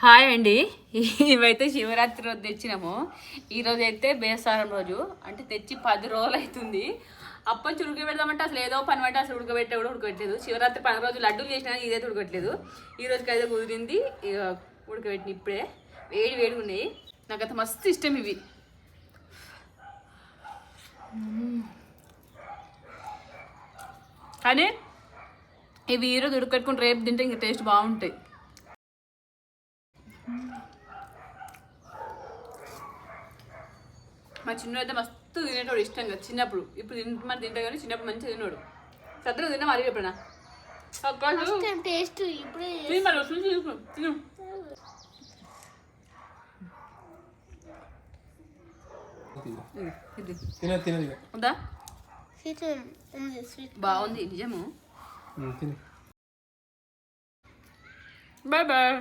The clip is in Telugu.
హాయ్ అండి. ఇవైతే శివరాత్రి రోజు తెచ్చినాము. ఈరోజు అయితే బేసారం రోజు, అంటే తెచ్చి 10 రోజులు అవుతుంది. అప్పటి ఉడకబెడదామంటే అసలు ఏదో పని అంటే అసలు ఉడకబెట్టే కూడా ఉడకబెట్టలేదు. శివరాత్రి 10 రోజులు లడ్డూలు చేసినా ఇదైతే ఉడకబెట్టలేదు. ఈ రోజుకి అయితే కుదిరింది, ఉడకబెట్టిన ఇప్పుడే వేడి వేడిగా ఉన్నాయి. నాకైతే మస్తు ఇష్టం ఇవి. కానీ ఇవి ఈరోజు ఉడకబెట్టుకుని రేపు తింటే ఇంకా టేస్ట్ బాగుంటాయి. మా చిన్నోడు అయితే మస్తు తినేటోడు ఇష్టంగా చిన్నప్పుడు. ఇప్పుడు మరి తింటా కానీ చిన్నప్పుడు మంచిగా తిన్నాడు. సత్తుగా తిన్నా మరి ఎప్పుడైనా టేస్ట్ ఇప్పుడు ఉందా బాగుంది నిజము. Bye bye.